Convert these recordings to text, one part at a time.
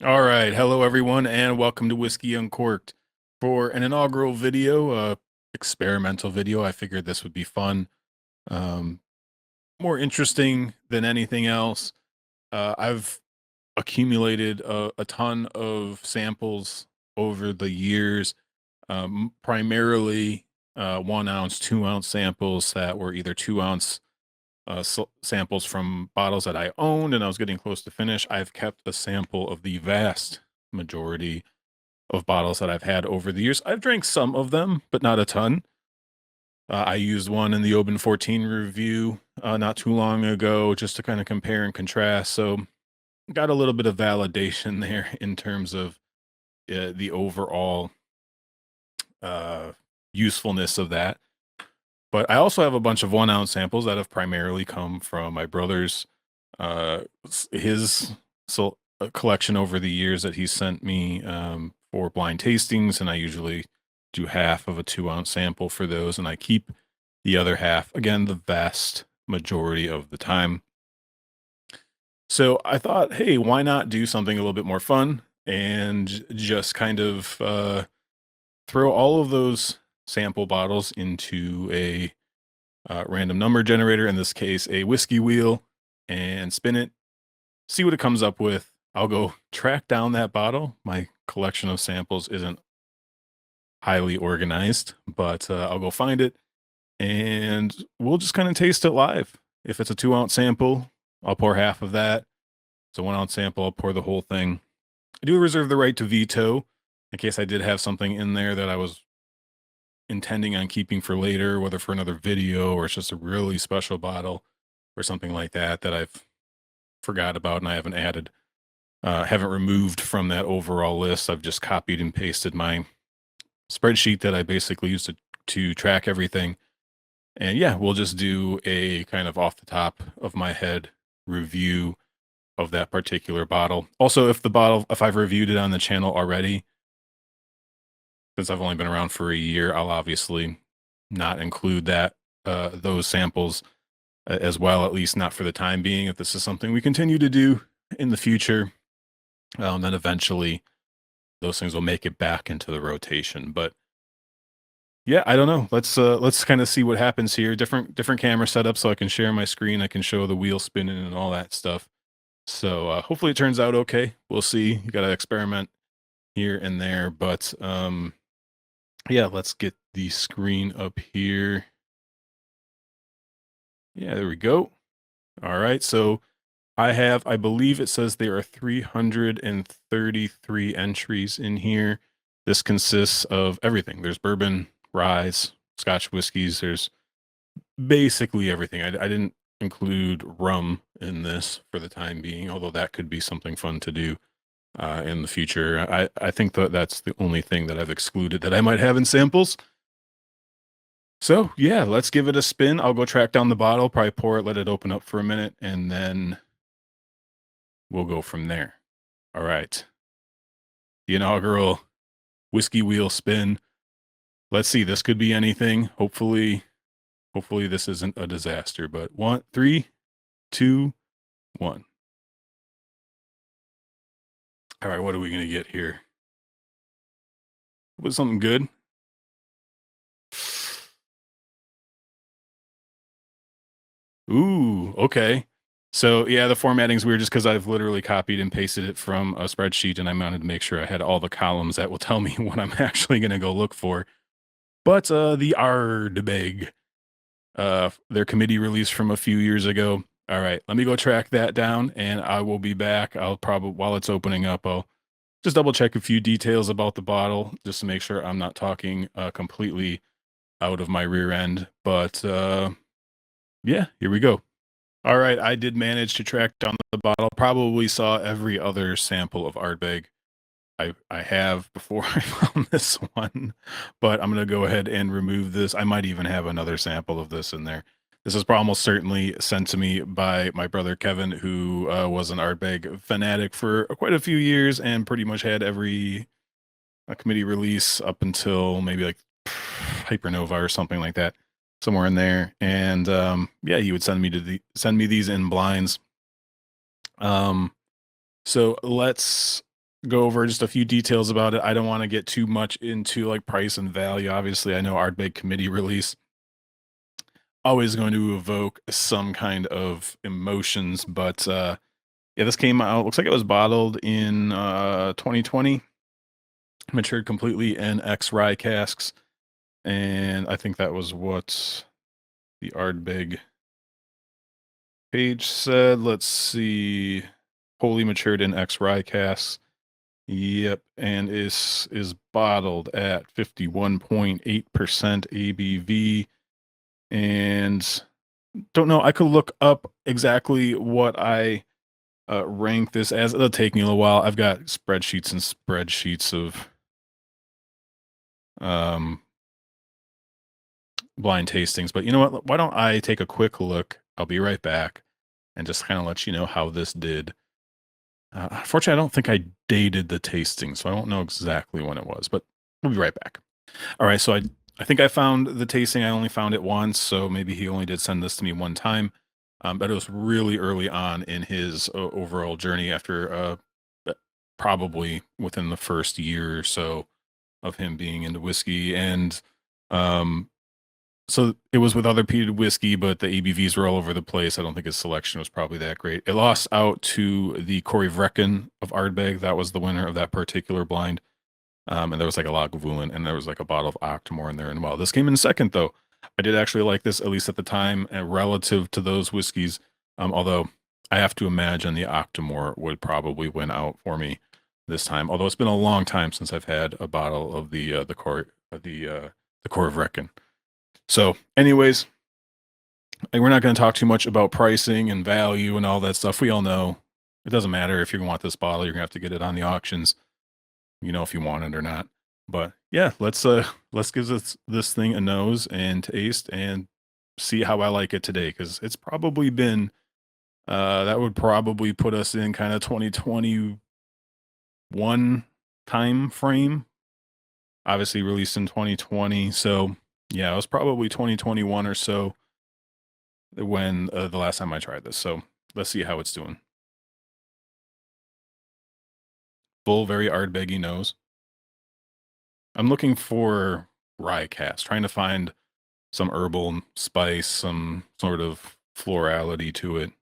All right, hello everyone, and welcome to Whiskey Uncorked. For an inaugural video, experimental video, I figured this would be fun, um, more interesting than anything else. I've accumulated a ton of samples over the years, primarily 1 ounce, 2 ounce samples that were either 2 ounce samples from bottles that I owned and I was getting close to finish. I've kept a sample of the vast majority of bottles that I've had over the years. I've drank some of them, but not a ton. I used one in the Open 14 review not too long ago just to kind of compare and contrast. So, got a little bit of validation there in terms of the overall uh, usefulness of that. But I also have a bunch of 1 ounce samples that have primarily come from my brother's, his collection over the years that he sent me for blind tastings. And I usually do half of a 2 ounce sample for those. And I keep the other half, again, the vast majority of the time. So I thought, hey, why not do something a little bit more fun and just kind of throw all of those sample bottles into a random number generator, in this case, a whiskey wheel, and spin it, see what it comes up with. I'll go track down that bottle. My collection of samples isn't highly organized, but I'll go find it and we'll just kind of taste it live. If it's a 2 ounce sample, I'll pour half of that. It's a 1 ounce sample, I'll pour the whole thing. I do reserve the right to veto in case I did have something in there that I was intending on keeping for later, whether for another video or it's just a really special bottle or something like that that I've forgot about and I haven't added, haven't removed from that overall list. I've just copied and pasted my spreadsheet that I basically use to track everything. And yeah, we'll just do a kind of off the top of my head review of that particular bottle. Also, if I've reviewed it on the channel already, since I've only been around for a year, I'll obviously not include those samples as well, at least not for the time being. If this is something we continue to do in the future, then eventually those things will make it back into the rotation. But yeah, I don't know. Let's kind of see what happens here. Different camera setup so I can share my screen. I can show the wheel spinning and all that stuff. So hopefully it turns out okay. We'll see. You got to experiment here and there, but yeah, let's get the screen up here. Yeah, there we go. All right. So I believe it says there are 333 entries in here. This consists of everything. There's bourbon, ryes, Scotch whiskeys. There's basically everything. I didn't include rum in this for the time being, although that could be something fun to do in the future. I think that that's the only thing that I've excluded that I might have in samples. So yeah, let's give it a spin. I'll go track down the bottle, probably pour it, let it open up for a minute, and then we'll go from there. All right. The inaugural whiskey wheel spin. Let's see. This could be anything. Hopefully this isn't a disaster. But 1, 3, 2, 1. All right. What are we gonna get here? Was something good? Ooh. Okay. So yeah, the formatting's weird just because I've literally copied and pasted it from a spreadsheet, and I wanted to make sure I had all the columns that will tell me what I'm actually gonna go look for. But the Ardbeg, their committee release from a few years ago. All right, let me go track that down, and I will be back. I'll probably, while it's opening up, I'll just double check a few details about the bottle just to make sure I'm not talking completely out of my rear end. But yeah, here we go. All right, I did manage to track down the bottle. Probably saw every other sample of Ardbeg I have before I found this one, but I'm gonna go ahead and remove this. I might even have another sample of this in there. This is almost certainly sent to me by my brother Kevin, who was an Ardbeg fanatic for quite a few years and pretty much had every committee release up until maybe like Hypernova or something like that, somewhere in there. And yeah, he would send me these in blinds. So let's go over just a few details about it. I don't want to get too much into like price and value. Obviously, I know Ardbeg Committee Release always going to evoke some kind of emotions, but yeah, this came out. Looks like it was bottled in 2020, matured completely in X rye casks, and I think that was what the Ardbeg page said. Let's see, wholly matured in X rye casks. Yep, and is bottled at 51.8% ABV, and don't know. I could look up exactly what I rank this as. It'll take me a little while. I've got spreadsheets and spreadsheets of um, blind tastings, but you know what? Why don't I take a quick look? I'll be right back and just kind of let you know how this did. Unfortunately, I don't think I dated the tasting, so I won't know exactly when it was, but we'll be right back. All right, so I think I found the tasting. I only found it once, so maybe he only did send this to me one time. But it was really early on in his overall journey after probably within the first year or so of him being into whiskey. And um, so it was with other peated whiskey, but the ABVs were all over the place. I don't think his selection was probably that great. It lost out to the Corey Vrecken of Ardbeg. That was the winner of that particular blind. And there was like a Lagavulin and there was like a bottle of Octomore in there. And well, this came in second though. I did actually like this, at least at the time, and relative to those whiskeys. Although I have to imagine the Octomore would probably win out for me this time. Although it's been a long time since I've had a bottle of the Corey Vrecken. So, anyways, we're not going to talk too much about pricing and value and all that stuff. We all know it doesn't matter if you want this bottle, you're gonna have to get it on the auctions, if you want it or not. But yeah, let's give this thing a nose and taste and see how I like it today, because it's probably been that would probably put us in kind of 2021 time frame. Obviously released in 2020, so yeah, it was probably 2021 or so when the last time I tried this. So let's see how it's doing. Full, very Ardbeggy nose. I'm looking for rye cast, trying to find some herbal spice, some sort of florality to it.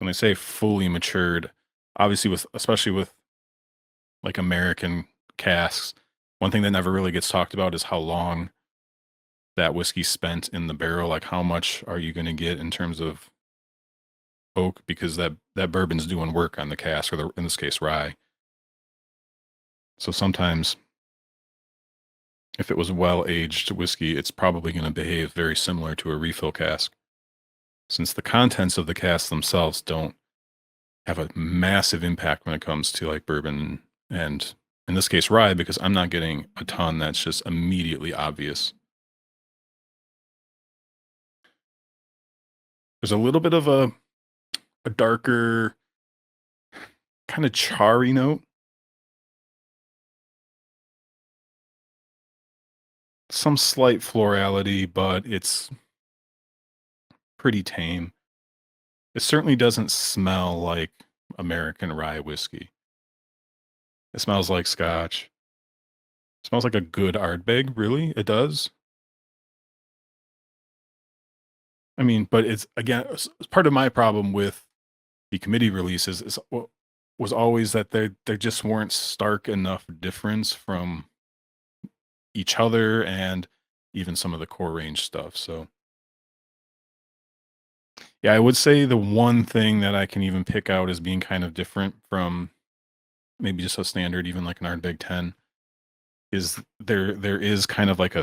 When I say fully matured, obviously especially with like American casks, one thing that never really gets talked about is how long that whiskey spent in the barrel. Like how much are you going to get in terms of oak, because that bourbon's doing work on the cask, or in this case rye. So sometimes if it was well-aged whiskey, it's probably going to behave very similar to a refill cask, since the contents of the casks themselves don't have a massive impact when it comes to like bourbon and in this case rye, because I'm not getting a ton that's just immediately obvious. There's a little bit of a darker kind of charry note, some slight florality, but it's pretty tame. It certainly doesn't smell like American rye whiskey. It smells like scotch. It smells like a good Ardbeg, really. It does. I mean, but it's again, part of my problem with the committee releases was always that there just weren't stark enough difference from each other and even some of the core range stuff. So yeah, I would say the one thing that I can even pick out as being kind of different from maybe just a standard, even like an Ardbeg 10, is there is kind of like a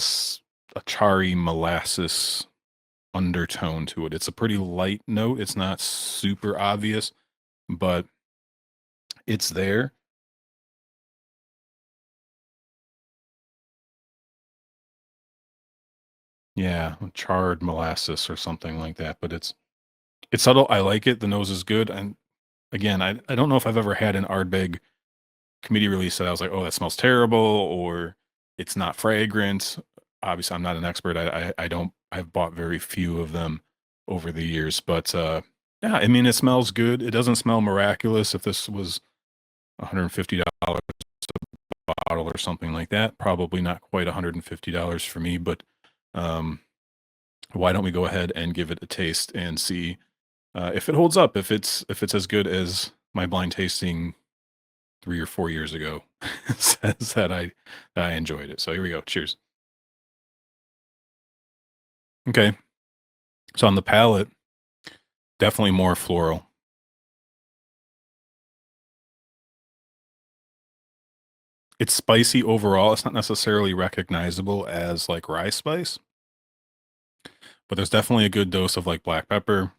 charry molasses undertone to it. It's a pretty light note. It's not super obvious, but it's there. Yeah, charred molasses or something like that, but it's subtle. I like it. The nose is good. And again, I don't know if I've ever had an Ardbeg committee release that I was like, "Oh, that smells terrible," or "It's not fragrant." Obviously, I'm not an expert. I don't. I've bought very few of them over the years, but Yeah, I mean, it smells good. It doesn't smell miraculous. If this was $150 bottle or something like that, probably not quite $150 for me, but um, why don't we go ahead and give it a taste and see if it holds up, if it's as good as my blind tasting 3 or 4 years ago says that I enjoyed it. So here we go. Cheers. Okay. So on the palate, definitely more floral. It's spicy overall. It's not necessarily recognizable as like rye spice, but there's definitely a good dose of like black pepper.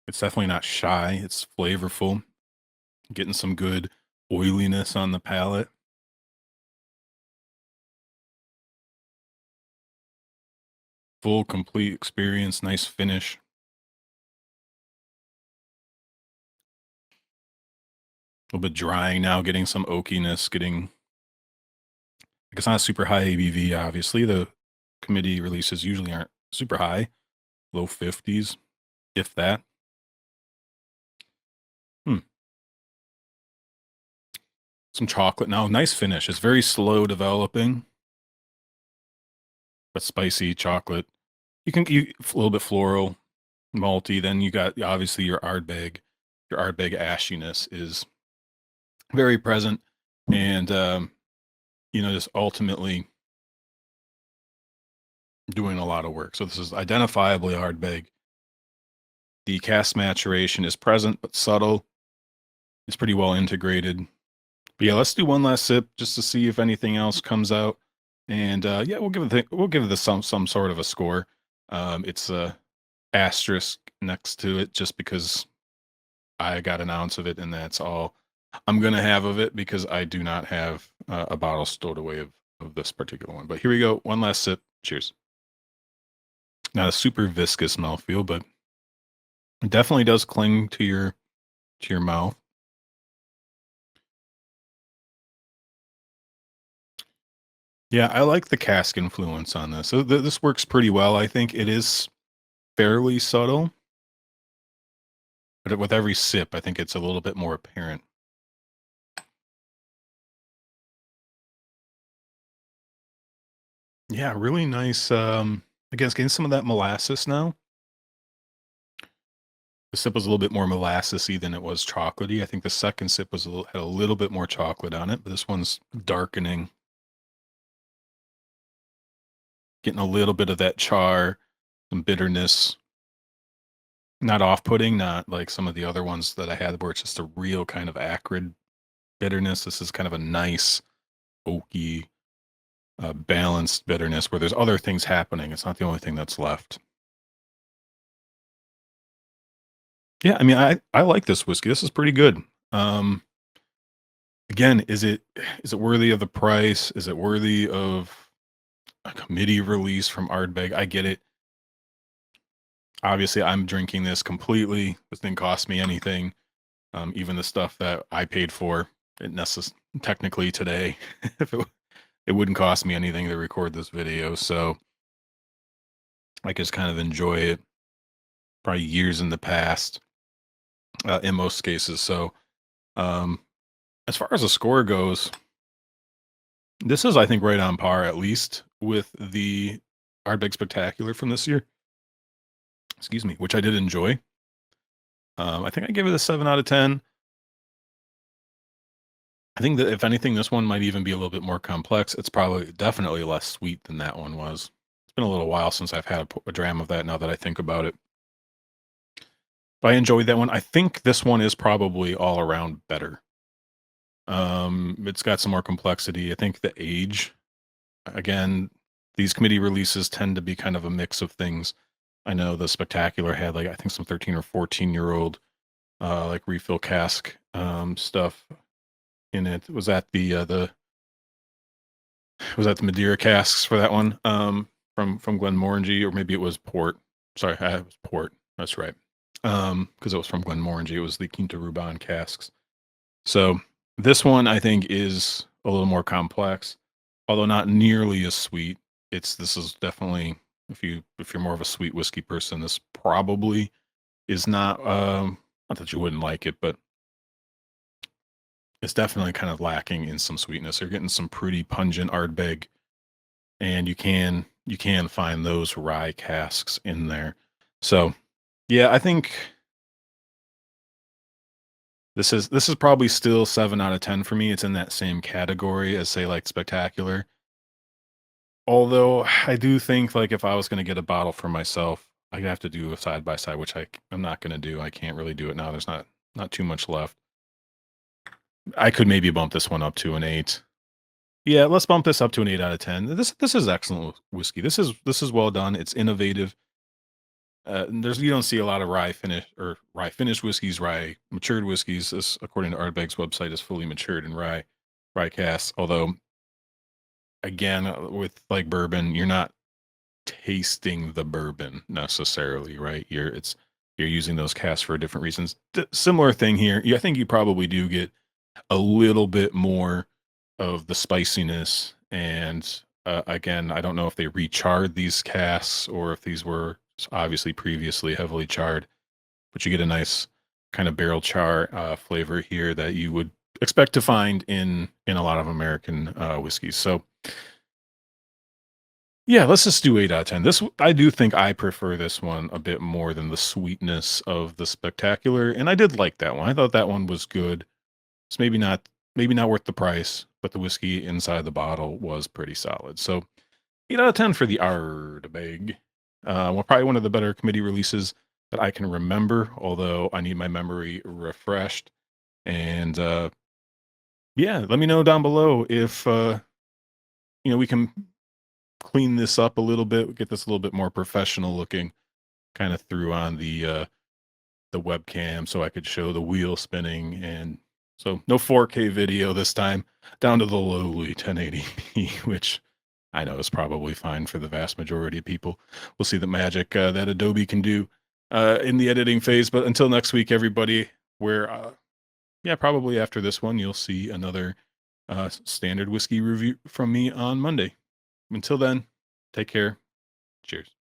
It's definitely not shy. It's flavorful. Getting some good oiliness on the palate. Full, complete experience. Nice finish. A little bit drying now, getting some oakiness, getting like it's not super high ABV, obviously. The committee releases usually aren't super high, low 50s, if that. Hmm. Some chocolate now. Nice finish. It's very slow developing, but spicy chocolate. A little bit floral, malty. Then you got obviously your Ardbeg. Your Ardbeg ashiness is very present, and just ultimately doing a lot of work. So this is identifiably Ardbeg. The cask maturation is present but subtle. It's pretty well integrated. But yeah, let's do one last sip just to see if anything else comes out. And yeah, we'll give this some sort of a score. It's a asterisk next to it just because I got an ounce of it, and that's all I'm gonna have of it because I do not have a bottle stowed away of this particular one. But here we go. One last sip. Cheers. Not a super viscous mouthfeel, but it definitely does cling to your mouth. Yeah, I like the cask influence on this. So this works pretty well. I think it is fairly subtle, but with every sip, I think it's a little bit more apparent. Yeah, really nice. Again, it's getting some of that molasses now. The sip was a little bit more molassesy than it was chocolatey. I think the second sip had a little bit more chocolate on it, but this one's darkening, getting a little bit of that char, some bitterness. Not off-putting, not like some of the other ones that I had where it's just a real kind of acrid bitterness. This is kind of a nice, oaky, balanced bitterness where there's other things happening. It's not the only thing that's left. Yeah, I mean, I like this whiskey. This is pretty good. Um, Again, is it worthy of the price? Is it worthy of a committee release from Ardbeg? I get it. Obviously, I'm drinking this completely. This didn't cost me anything. Even the stuff that I paid for, technically today, if it wouldn't cost me anything to record this video. So I just kind of enjoy it. Probably years in the past, in most cases. So um, as far as the score goes, this is I think right on par at least with the Ardbeg Spectacular from this year. Excuse me, which I did enjoy. I think I gave it a 7 out of 10. I think that if anything, this one might even be a little bit more complex. It's probably definitely less sweet than that one was. It's been a little while since I've had a dram of that now that I think about it. But I enjoyed that one. I think this one is probably all around better. It's got some more complexity. I think the age, again, these committee releases tend to be kind of a mix of things. I know the Spectacular had like I think some 13 or 14-year-old like refill cask stuff in it. Was that the Madeira casks for that one? From Glenmorangie, or maybe it was port. Sorry, it was port. That's right. Because it was from Glenmorangie. It was the Quinta Ruban casks. So this one I think is a little more complex, although not nearly as sweet. This is definitely If you're more of a sweet whiskey person, this probably is not that you wouldn't like it, but it's definitely kind of lacking in some sweetness. You're getting some pretty pungent Ardbeg, and you can find those rye casks in there. So yeah, I think this is probably still 7 out of 10 for me. It's in that same category as say like Spectacular. Although I do think like if I was going to get a bottle for myself, I'd have to do a side by side, which I'm not going to do. I can't really do it now. There's not too much left. I could maybe bump this one up to an 8. Yeah, let's bump this up to an 8 out of 10. This is excellent whiskey. This is well done. It's innovative. You don't see a lot of rye finished whiskeys, rye matured whiskeys. This, according to Ardbeg's website, is fully matured in rye casks. Although, again, with like bourbon, you're not tasting the bourbon necessarily, right? You're using those casks for different reasons. Similar thing here. Yeah, I think you probably do get a little bit more of the spiciness. And again, I don't know if they recharred these casks or if these were obviously previously heavily charred, but you get a nice kind of barrel char flavor here that you would expect to find in a lot of American whiskeys. So yeah, let's just do 8 out of 10. I do think I prefer this one a bit more than the sweetness of the Spectacular, and I did like that one. I thought that one was good. It's maybe not worth the price, but the whiskey inside the bottle was pretty solid. So 8 out of 10 for the Ardbeg. Well, probably one of the better committee releases that I can remember, although I need my memory refreshed. And yeah, let me know down below if we can clean this up a little bit, get this a little bit more professional looking. Kind of threw on the webcam so I could show the wheel spinning, and so no 4K video this time, down to the lowly 1080p, which I know is probably fine for the vast majority of people. We'll see the magic that Adobe can do in the editing phase. But until next week, everybody, where yeah, probably after this one, you'll see another standard whiskey review from me on Monday. Until then, take care. Cheers.